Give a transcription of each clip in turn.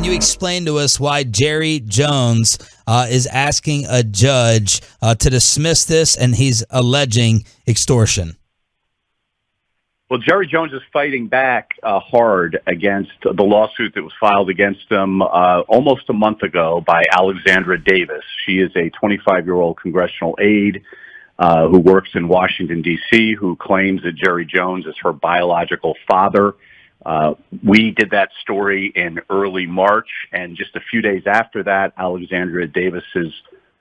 you explain to us why Jerry Jones is asking a judge to dismiss this, and he's alleging extortion? Well, Jerry Jones is fighting back hard against the lawsuit that was filed against him almost a month ago by Alexandra Davis. She is a 25-year-old congressional aide who works in Washington, D.C., who claims that Jerry Jones is her biological father. We did that story in early March, and just a few days after that, Alexandra Davis's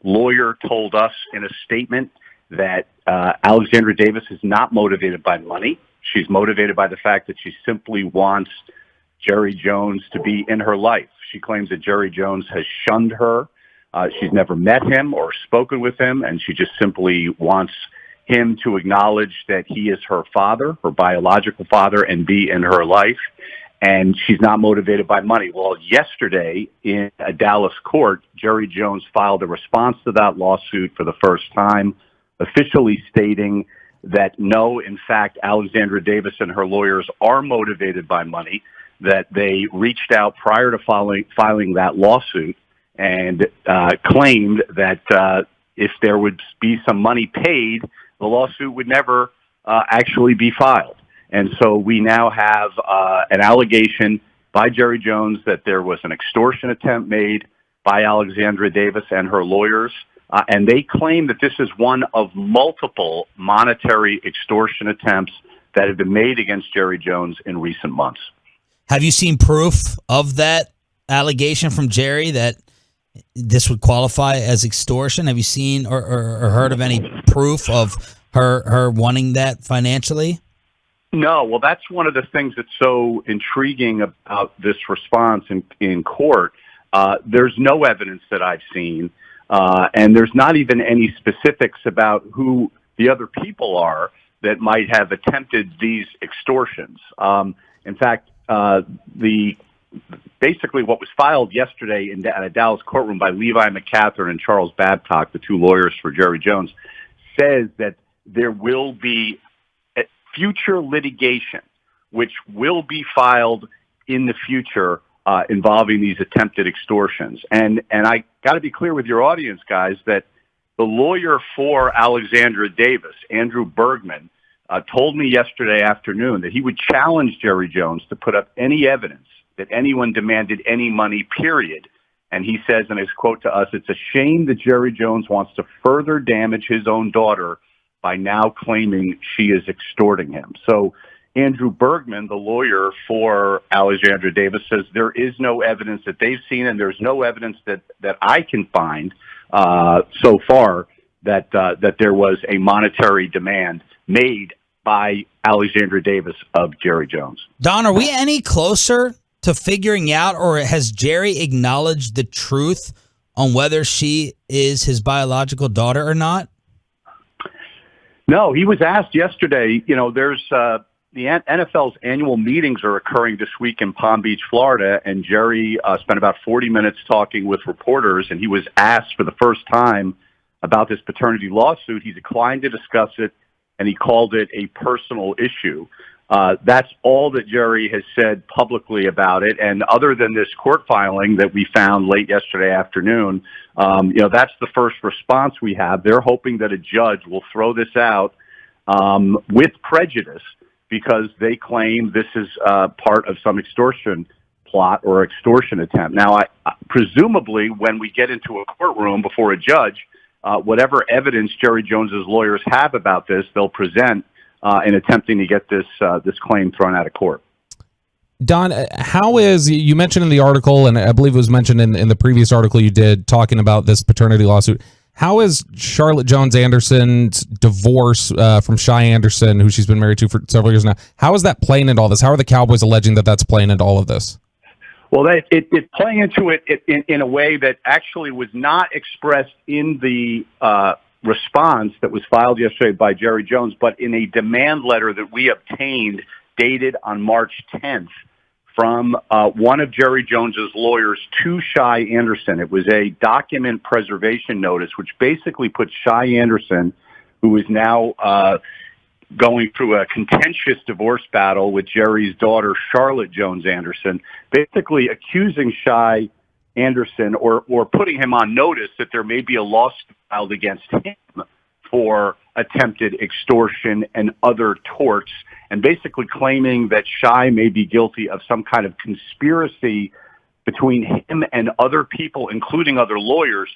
lawyer told us in a statement that Alexandra Davis is not motivated by money. She's motivated by the fact that she simply wants Jerry Jones to be in her life. She claims that Jerry Jones has shunned her. She's never met him or spoken with him, and she just simply wants him to acknowledge that he is her father, her biological father, and be in her life. And she's not motivated by money. Well, yesterday in a Dallas court, Jerry Jones filed a response to that lawsuit for the first time, officially stating that no, in fact, Alexandra Davis and her lawyers are motivated by money, that they reached out prior to filing that lawsuit and claimed that if there would be some money paid, the lawsuit would never actually be filed. And so we now have an allegation by Jerry Jones that there was an extortion attempt made by Alexandra Davis and her lawyers. And they claim that this is one of multiple monetary extortion attempts that have been made against Jerry Jones in recent months. Have you seen proof of that allegation from Jerry that this would qualify as extortion? Have you seen or heard of any proof of her wanting that financially? No. Well, that's one of the things that's so intriguing about this response in court. There's no evidence that I've seen. And there's not even any specifics about who the other people are that might have attempted these extortions. In fact, basically what was filed yesterday at a Dallas courtroom by Levi McCatherine and Charles Babcock, the two lawyers for Jerry Jones, says that there will be future litigation, which will be filed in the future involving these attempted extortions. And I got to be clear with your audience, guys, that the lawyer for Alexandra Davis, Andrew Bergman, told me yesterday afternoon that he would challenge Jerry Jones to put up any evidence that anyone demanded any money, period. And he says in his quote to us, "It's a shame that Jerry Jones wants to further damage his own daughter by now claiming she is extorting him." So Andrew Bergman, the lawyer for Alexandra Davis, says there is no evidence that they've seen, and there's no evidence that I can find so far that there was a monetary demand made by Alexandra Davis of Jerry Jones. Don, are we any closer to figuring out, or has Jerry acknowledged the truth on whether she is his biological daughter or not? No, he was asked yesterday. You know, there's the NFL's annual meetings are occurring this week in Palm Beach, Florida, and Jerry spent about 40 minutes talking with reporters, and he was asked for the first time about this paternity lawsuit. He declined to discuss it, and he called it a personal issue. That's all that Jerry has said publicly about it. And other than this court filing that we found late yesterday afternoon, that's the first response we have. They're hoping that a judge will throw this out with prejudice because they claim this is part of some extortion plot or extortion attempt. Now, presumably, when we get into a courtroom before a judge, whatever evidence Jerry Jones's lawyers have about this, they'll present in attempting to get this claim thrown out of court. Don, how is, you mentioned in the article, and I believe it was mentioned in the previous article you did talking about this paternity lawsuit, how is Charlotte Jones Anderson's divorce from Shy Anderson, who she's been married to for several years now, how is that playing into all this? How are the Cowboys alleging that that's playing into all of this? Well, it's playing into it in a way that actually was not expressed in the response that was filed yesterday by Jerry Jones, but in a demand letter that we obtained dated on March 10th from one of Jerry Jones's lawyers to Shy Anderson. It was a document preservation notice, which basically put Shy Anderson, who is now going through a contentious divorce battle with Jerry's daughter, Charlotte Jones Anderson, basically accusing Shy Anderson or putting him on notice that there may be a lawsuit filed against him for attempted extortion and other torts, and basically claiming that Shy may be guilty of some kind of conspiracy between him and other people, including other lawyers.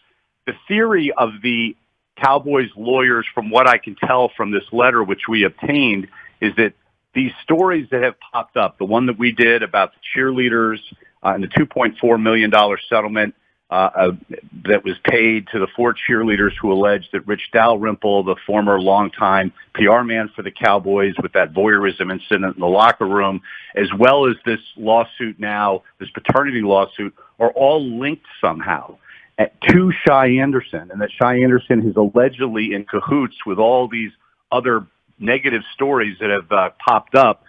The theory of the Cowboys lawyers, from what I can tell from this letter which we obtained, is that these stories that have popped up, the one that we did about the cheerleaders and the $2.4 million settlement that was paid to the 4 cheerleaders who alleged that Rich Dalrymple, the former longtime PR man for the Cowboys with that voyeurism incident in the locker room, as well as this lawsuit now, this paternity lawsuit, are all linked somehow to Shy Anderson, and that Shy Anderson is allegedly in cahoots with all these other negative stories that have popped up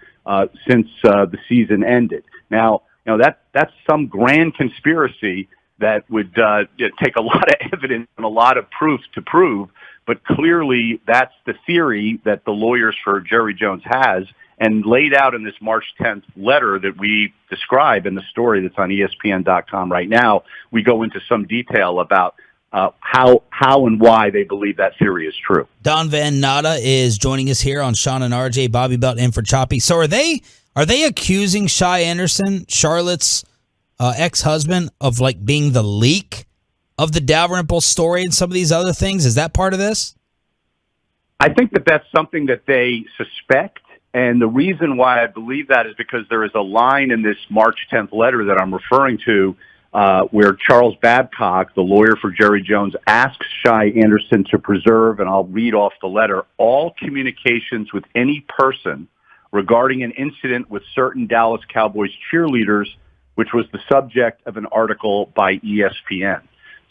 since the season ended. Now, that's some grand conspiracy that would take a lot of evidence and a lot of proof to prove, but clearly that's the theory that the lawyers for Jerry Jones has, and laid out in this March 10th letter that we describe in the story that's on ESPN.com right now. We go into some detail about how and why they believe that theory is true. Don Van Natta is joining us here on Shan and RJ. Bobby Belt in for Choppy. So are they accusing Shy Anderson, Charlotte's ex-husband, of like being the leak of the Dalrymple story and some of these other things? Is that part of this? I think that that's something that they suspect. And the reason why I believe that is because there is a line in this March 10th letter that I'm referring to where Charles Babcock, the lawyer for Jerry Jones, asks Shy Anderson to preserve, and I'll read off the letter, all communications with any person regarding an incident with certain Dallas Cowboys cheerleaders, which was the subject of an article by ESPN.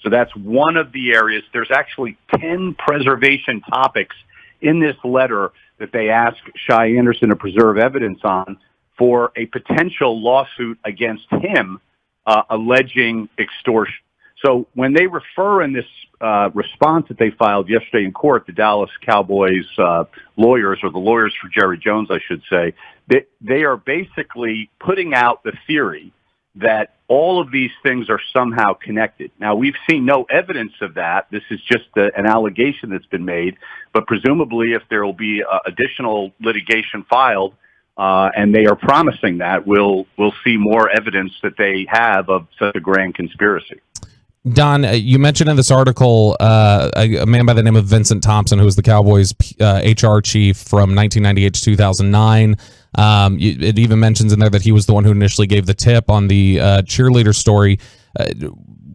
So that's one of the areas. There's actually 10 preservation topics in this letter that they ask Shy Anderson to preserve evidence on for a potential lawsuit against him alleging extortion. So when they refer in this response that they filed yesterday in court, the Dallas Cowboys lawyers, or the lawyers for Jerry Jones, I should say, they are basically putting out the theory that all of these things are somehow connected. Now, we've seen no evidence of that. This is just an allegation that's been made, but presumably if there will be additional litigation filed, and they are promising that, we'll see more evidence that they have of such a grand conspiracy. Don, you mentioned in this article a man by the name of Vincent Thompson, who was the Cowboys HR chief from 1998 to 2009. It even mentions in there that he was the one who initially gave the tip on the cheerleader story.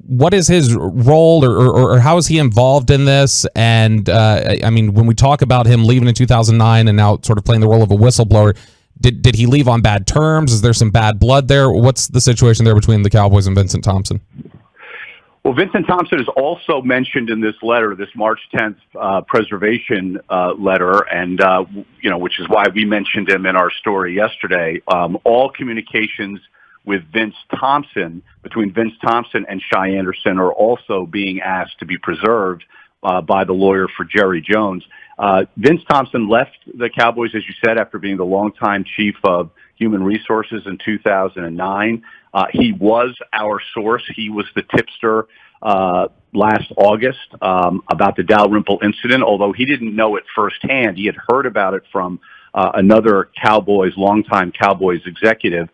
What is his role, or how is he involved in this? And I mean, when we talk about him leaving in 2009 and now sort of playing the role of a whistleblower, did he leave on bad terms? Is there some bad blood there? What's the situation there between the Cowboys and Vincent Thompson? Well, Vincent Thompson is also mentioned in this letter, this March 10th preservation letter, and which is why we mentioned him in our story yesterday. All communications with Vince Thompson, between Vince Thompson and Shy Anderson, are also being asked to be preserved by the lawyer for Jerry Jones. Vince Thompson left the Cowboys, as you said, after being the longtime chief of human resources in 2009. He was our source. He was the tipster last August about the Dalrymple incident, although he didn't know it firsthand. He had heard about it from another longtime Cowboys executive.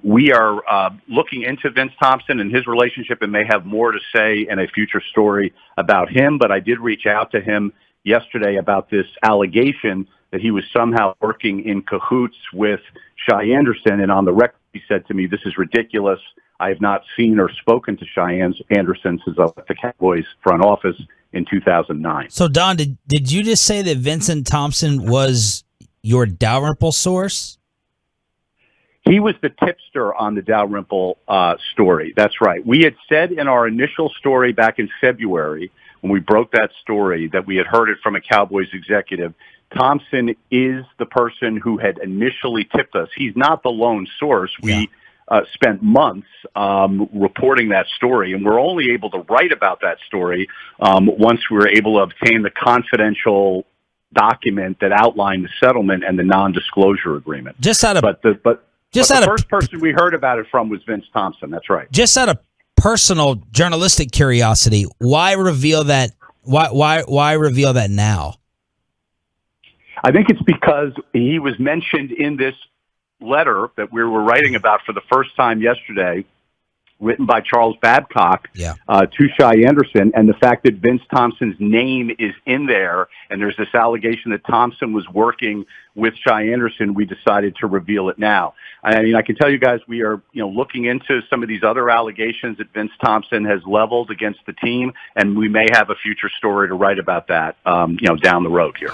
We are looking into Vince Thompson and his relationship, and may have more to say in a future story about him, but I did reach out to him yesterday about this allegation that he was somehow working in cahoots with Shy Anderson, and on the record he said to me, "This is ridiculous. I have not seen or spoken to Shy Anderson since I left the Cowboys front office in 2009. So, Don, did you just say that Vincent Thompson was your Dalrymple source? He was the tipster on the Dalrymple story. That's right. We had said in our initial story back in February, when we broke that story, that we had heard it from a Cowboys executive. Thompson is the person who had initially tipped us. He's not the lone source. Yeah. We spent months reporting that story, and we're only able to write about that story once we were able to obtain the confidential document that outlined the settlement and the non-disclosure agreement. Just out of the first person we heard about it from was Vince Thompson. That's right. Just out of personal journalistic curiosity, why reveal that? Why reveal that now? I think it's because he was mentioned in this letter that we were writing about for the first time yesterday, written by Charles Babcock to Shy Anderson, and the fact that Vince Thompson's name is in there, and there's this allegation that Thompson was working with Shy Anderson, we decided to reveal it now. I mean, I can tell you guys we are, looking into some of these other allegations that Vince Thompson has leveled against the team, and we may have a future story to write about that, down the road here.